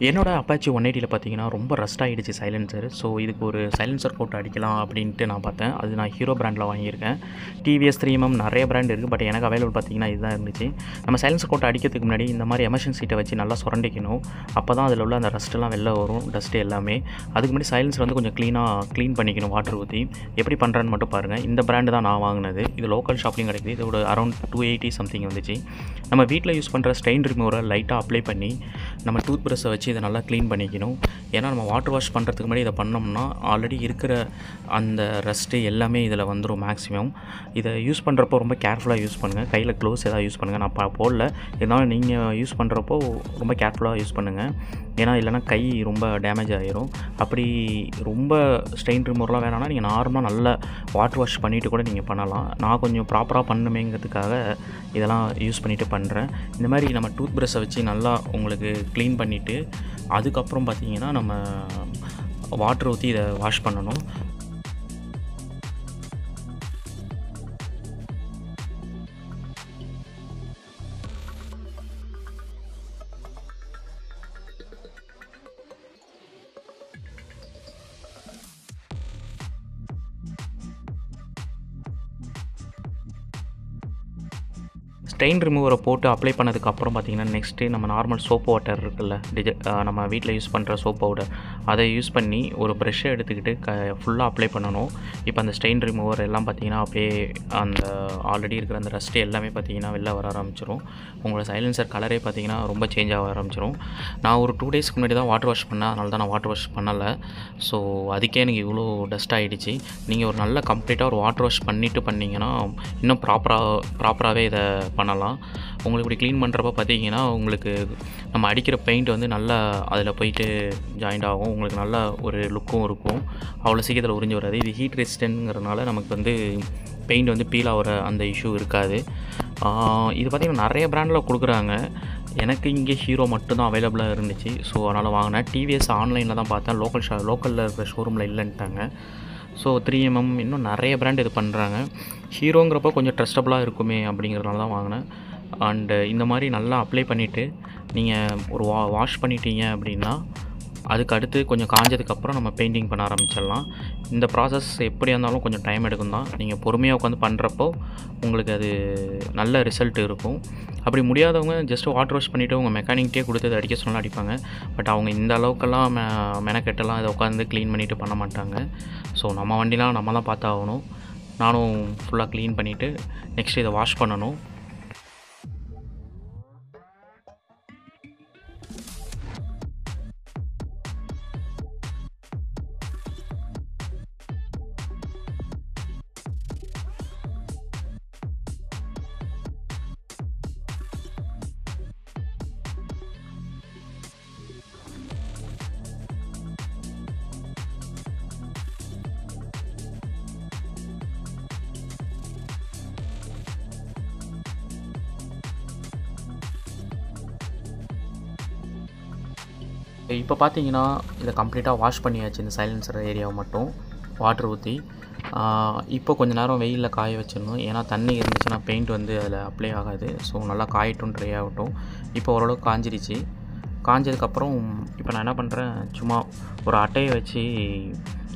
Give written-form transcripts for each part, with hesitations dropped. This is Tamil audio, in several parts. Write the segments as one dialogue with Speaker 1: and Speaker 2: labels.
Speaker 1: என்னோட அப்பாச்சி 180ல பார்த்தீங்கன்னா, ரொம்ப ரஸ்ட் ஆயிடுச்சு சைலன்சர். ஸோ, இதுக்கு ஒரு சைலன்சர் போட்டு அடிக்கலாம் அப்படின்ட்டு நான் பார்த்தேன். அது நான் ஹீரோ பிராண்டில வாங்கியிருக்கேன். டிவிஎஸ் 3mm நிறைய பிராண்ட் இருக்குது. பட் எனக்கு அவைலபிள் பார்த்தீங்கன்னா, இதுதான் இருந்துச்சு. நம்ம சைலன்சர் போட்டு அடிக்கிறதுக்கு முன்னாடி இந்த மாதிரி எமர்ஷன் சீட்டை வச்சு நல்லா சுரண்டிக்கணும். அப்போ தான் அதில் உள்ள அந்த ரஸ்ட்டெல்லாம் வெளில வரும், டஸ்ட்டு எல்லாமே. அதுக்கு முன்னாடி சைலன்சர் வந்து கொஞ்சம் க்ளீன் பண்ணிக்கணும் வாட்டர் ஊற்றி. எப்படி பண்ணுறேன்னு மட்டும் பாருங்கள். இந்த பிராண்டு தான் நான் வாங்கினது. இது லோக்கல் ஷாப்லேயும் கிடைக்குது. இதோட அரௌண்ட் 280 சம்திங் வந்துச்சு. நம்ம வீட்டில் யூஸ் பண்ணுற ஸ்டெயின் ரிமூவரை லைட்டாக அப்ளை பண்ணி நம்ம டூத் ப்ரஷ்ஷை வச்சு இதை நல்லா க்ளீன் பண்ணிக்கணும். ஏன்னா நம்ம வாட்டர் வாஷ் பண்ணுறதுக்கு முன்னாடி இதை பண்ணோம்னா ஆல்ரெடி இருக்கிற அந்த ரஸ்ட்டு எல்லாமே இதில் வந்துடும் மேக்ஸிமம். இதை யூஸ் பண்ணுறப்போ ரொம்ப கேர்ஃபுல்லாக யூஸ் பண்ணுங்கள். கையில் க்ளோஸ் எதாவது யூஸ் பண்ணுங்கள். நான் போடல, இருந்தாலும் நீங்கள் யூஸ் பண்ணுறப்போ ரொம்ப கேர்ஃபுல்லாக யூஸ் பண்ணுங்கள். ஏன்னா இல்லைனா கை ரொம்ப டேமேஜ் ஆகிரும். அப்படி ரொம்ப ஸ்டெயின் ரிமூவர்லாம் வேணாம்னா நீங்கள் நார்மலாக நல்லா வாட்டர் வாஷ் பண்ணிவிட்டு கூட நீங்கள் பண்ணலாம். நான் கொஞ்சம் ப்ராப்பராக பண்ணணுமேங்கிறதுக்காக இதெல்லாம் யூஸ் பண்ணிவிட்டு பண்ணுறேன். இந்த மாதிரி நம்ம டூத் ப்ரஷ்ஷை வச்சு நல்லா உங்களுக்கு க்ளீன் பண்ணிவிட்டு அதுக்கப்புறம் பார்த்திங்கன்னா நம்ம வாட்டர் ஊற்றி இதை வாஷ் பண்ணணும். ஸ்டெயின் ரிமூவரை போட்டு அப்ளை பண்ணதுக்கப்புறம் பார்த்திங்கன்னா, நெக்ஸ்ட்டு நம்ம நார்மல் சோப் வாட்டர் இருக்குல்ல, நம்ம வீட்டில் யூஸ் பண்ணுற சோப் பவுடர், அதை யூஸ் பண்ணி ஒரு ப்ரெஷ்ஷை எடுத்துக்கிட்டு ஃபுல்லாக அப்ளை பண்ணணும். இப்போ அந்த ஸ்டெயின் ரிமூவர் எல்லாம் பார்த்திங்கன்னா அப்படியே அந்த ஆல்ரெடி இருக்கிற அந்த ரஸ்ட்டு எல்லாமே பார்த்திங்கன்னா வெளில வர ஆரம்பிச்சிடும். உங்களோட சைலன்சர் கலரே பார்த்திங்கன்னா ரொம்ப சேஞ்ச் ஆக ஆரம்பிச்சிடும். நான் ஒரு 2 டேஸ்க்கு முன்னாடி தான் வாட்டர் வாஷ் பண்ணேன். அதனால தான் நான் வாட்டர் வாஷ் பண்ணலை. ஸோ அதுக்கே எனக்கு இவ்வளோ டஸ்ட் ஆகிடுச்சு. நீங்கள் ஒரு நல்ல கம்ப்ளீட்டாக ஒரு வாட்டர் வாஷ் பண்ணிவிட்டு பண்ணிங்கன்னா இன்னும் ப்ராப்பராகவே இதை பண்ணலாம். உங்களுக்கு இப்படி க்ளீன் பண்ணுறப்ப பார்த்தீங்கன்னா, உங்களுக்கு நம்ம அடிக்கிற பெயிண்ட் வந்து நல்லா அதில் போயிட்டு ஜாயிண்ட் ஆகும். உங்களுக்கு நல்ல ஒரு லுக்கும் இருக்கும். அவ்வளோ சீக்கிரத்தில் உறிஞ்சி வராது. இது ஹீட் ரெசிஸ்டன்ட்ங்கிறதுனால நமக்கு வந்து பெயிண்ட் வந்து பீல் ஆகிற அந்த இஷ்யூ இருக்காது. இது பார்த்திங்கன்னா நிறைய பிராண்டில் கொடுக்குறாங்க. எனக்கு இங்கே ஹீரோ மட்டும்தான் அவைலபிளாக இருந்துச்சு. ஸோ அதனால் வாங்கினேன். டிவிஎஸ் ஆன்லைனில் தான் பார்த்தேன். லோக்கலில் இருக்கிற ஷோரூமில் இல்லைன்ட்டாங்க. ஸோ 3mm இன்னும் நிறைய பிராண்ட் இது பண்ணுறாங்க. ஹீரோங்கிறப்போ கொஞ்சம் ட்ரஸ்டபுளாக இருக்குமே அப்படிங்கிறதுனால தான் வாங்கினேன். அண்டு இந்த மாதிரி நல்லா அப்ளை பண்ணிவிட்டு நீங்கள் ஒரு வாஷ் பண்ணிட்டீங்க அப்படின்னா அதுக்கு அடுத்து கொஞ்சம் காஞ்சதுக்கப்புறம் நம்ம பெயிண்டிங் பண்ண ஆரம்பிச்சிடலாம். இந்த ப்ராசஸ் எப்படியா இருந்தாலும் கொஞ்சம் டைம் எடுக்கும் தான். நீங்கள் பொறுமையாக உட்காந்து பண்ணுறப்போ உங்களுக்கு அது நல்ல ரிசல்ட் இருக்கும். அப்படி முடியாதவங்க ஜஸ்ட்டு வாட்டர் வாஷ் பண்ணிவிட்டு உங்கள் மெக்கானிக்கிட்டே கொடுத்து அதை அடிக்க சொன்னாலும் அடிப்பாங்க. பட் அவங்க இந்த அளவுக்கெல்லாம் மெனக்கெட்டெல்லாம் இதை உட்காந்து க்ளீன் பண்ணிவிட்டு பண்ண மாட்டாங்க. ஸோ நம்ம வண்டிலாம் நம்ம தான் பார்த்தாகணும். நானும் ஃபுல்லாக க்ளீன் பண்ணிவிட்டு நெக்ஸ்ட் இதை வாஷ் பண்ணணும். இப்போ பார்த்தீங்கன்னா இதை கம்ப்ளீட்டாக வாஷ் பண்ணியாச்சு. இந்த சைலன்சர் ஏரியாவை மட்டும் வாட்டர் ஊற்றி இப்போ கொஞ்சம் நேரம் வெயிலில் காய வச்சிடணும். ஏன்னா தண்ணி இருந்துச்சுன்னா பெயிண்ட் வந்து அதில் அப்ளை ஆகாது. ஸோ நல்லா காயட்டும், ட்ரை ஆகட்டும். இப்போ ஓரளவுக்கு காஞ்சிருச்சு. காஞ்சதுக்கப்புறம் இப்போ நான் என்ன பண்ணுறேன், சும்மா ஒரு அட்டையை வச்சு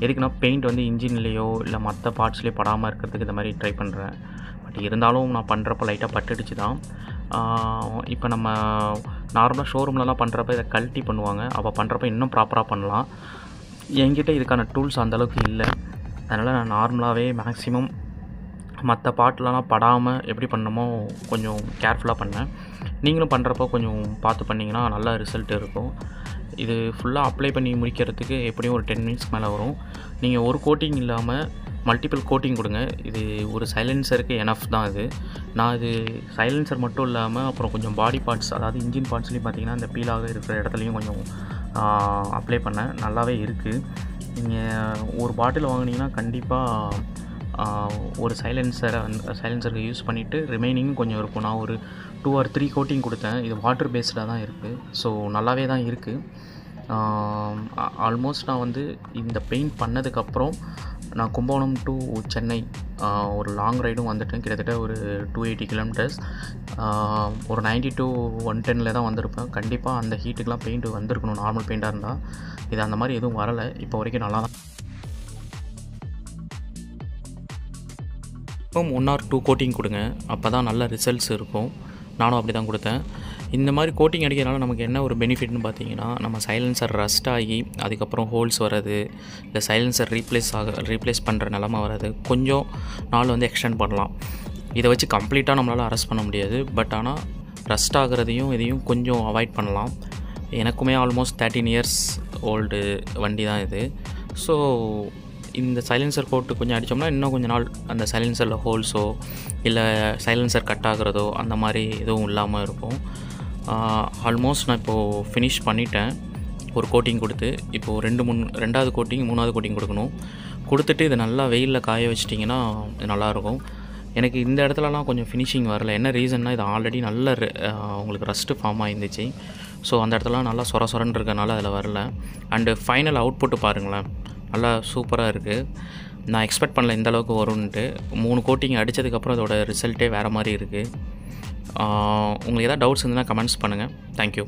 Speaker 1: எதுக்குன்னா பெயிண்ட் வந்து இன்ஜின்லேயோ இல்லை மற்ற பார்ட்ஸ்லேயோ படாமல் இருக்கிறதுக்கு இந்த மாதிரி ட்ரை பண்ணுறேன். பட் இருந்தாலும் நான் பண்ணுறப்போ லைட்டாக பட்டுடுச்சு தான். இப்போ நம்ம நார்மலாக ஷோரூம்லலாம் பண்ணுறப்ப இதை கழட்டி பண்ணுவாங்க. அப்போ பண்ணுறப்ப இன்னும் ப்ராப்பராக பண்ணலாம். என்கிட்ட இதுக்கான டூல்ஸ் அந்தளவுக்கு இல்லை. அதனால் நான் நார்மலாகவே மேக்ஸிமம் மற்ற பார்ட்லலாம் படாமல் எப்படி பண்ணணுமோ கொஞ்சம் கேர்ஃபுல்லாக பண்ணேன். நீங்களும் பண்ணுறப்போ கொஞ்சம் பார்த்து பண்ணிங்கன்னா நல்ல ரிசல்ட் இருக்கும். இது ஃபுல்லாக அப்ளை பண்ணி முடிக்கிறதுக்கு எப்படியும் ஒரு 10 மினிட்ஸ் மேலே வரும். நீங்கள் ஒரு கோட்டிங் இல்லாமல் மல்டிபிள் கோட்டிங் கொடுங்க. இது ஒரு சைலன்சருக்கு எனஃப் தான் இது. நான் இது சைலன்சர் மட்டும் இல்லாமல் அப்புறம் கொஞ்சம் பாடி பார்ட்ஸ், அதாவது இன்ஜின் பார்ட்ஸ்லேயும் பார்த்திங்கன்னா இந்த பீலாக இருக்கிற இடத்துலையும் கொஞ்சம் அப்ளை பண்ணேன். நல்லாவே இருக்குது. நீங்கள் ஒரு பாட்டில் வாங்கினீங்கன்னா கண்டிப்பாக ஒரு சைலன்சருக்கு யூஸ் பண்ணிவிட்டு ரிமைனிங்கும் கொஞ்சம் இருக்கும். நான் ஒரு 2 or 3 கோட்டிங் கொடுத்தேன். இது வாட்டர் பேஸ்டாக தான் இருக்குது. ஸோ நல்லாவே தான் இருக்குது. ஆல்மோஸ்ட் நான் வந்து இந்த பெயிண்ட் பண்ணதுக்கப்புறம் நான் கும்பகோணம் டு சென்னை ஒரு லாங் ரைடும் வந்துட்டேன். கிட்டத்தட்ட ஒரு 280 கிலோமீட்டர்ஸ். ஒரு 90 to 110 தான் வந்திருப்பேன். கண்டிப்பாக அந்த ஹீட்டுக்கெலாம் பெயிண்ட் வந்திருக்கணும் நார்மல் பெயிண்டாக இருந்தால். இது அந்த மாதிரி எதுவும் வரலை. இப்போ வரைக்கும் நல்லா தான். இப்போ 1 or 2 கோட்டிங் கொடுங்க, அப்போ தான் நல்ல ரிசல்ட்ஸ் இருக்கும். நானும் அப்படி தான் கொடுத்தேன். இந்த மாதிரி கோட்டிங் அடிக்கிறதுனால நமக்கு என்ன ஒரு பெனிஃபிட்னு பார்த்தீங்கன்னா, நம்ம சைலன்சர் ரஸ்ட் ஆகி அதுக்கப்புறம் ஹோல்ஸ் வர்றது, இல்லை சைலன்சர் ரீப்ளேஸ் பண்ணுற நிலமை வர்றது கொஞ்சம் நாள் வந்து எக்ஸ்டெண்ட் பண்ணலாம். இதை வச்சு கம்ப்ளீட்டாக நம்மளால் அரெஸ்ட் பண்ண முடியாது. பட் ஆனால் ரஸ்ட் ஆகிறதையும் இதையும் கொஞ்சம் அவாய்ட் பண்ணலாம். எனக்குமே ஆல்மோஸ்ட் 13 years ஓல்டு வண்டி தான் இது. ஸோ இந்த சைலன்சர் போட்டு கொஞ்சம் அடித்தோம்னா இன்னும் கொஞ்சம் நாள் அந்த சைலன்சரில் ஹோல்ஸோ இல்லை சைலன்சர் கட் ஆகிறதோ அந்த மாதிரி எதுவும் இல்லாமல் இருக்கும். ஆல்மோஸ்ட் நான் இப்போது ஃபினிஷ் பண்ணிட்டேன். ஒரு கோட்டிங் கொடுத்து இப்போது 2வது கோட்டிங் 3வது கோட்டிங் கொடுக்கணும். கொடுத்துட்டு இதை நல்லா வெயிலில் காய வச்சிட்டிங்கன்னா இது நல்லாயிருக்கும். எனக்கு இந்த இடத்துலலாம் கொஞ்சம் ஃபினிஷிங் வரல. என்ன ரீசன்னா, இது ஆல்ரெடி நல்ல உங்களுக்கு ரஸ்ட்டு ஃபார்ம் ஆகிருந்துச்சு. ஸோ அந்த இடத்துலலாம் நல்லா சொரன்னு இருக்கனால அதில் வரல. அண்டு ஃபைனல் அவுட்புட்டு பாருங்களேன், நல்லா சூப்பராக இருக்குது. நான் எக்ஸ்பெக்ட் பண்ணல இந்த அளவுக்கு வரும்ன்ட்டு. 3 கோட்டிங் அடித்ததுக்கப்புறம் அதோட ரிசல்ட்டே வேறு மாதிரி இருக்குது. உங்களுக்கு எதாவது டவுட்ஸ் இருந்ததுன்னா கமெண்ட்ஸ் பண்ணுங்கள். தேங்க்யூ.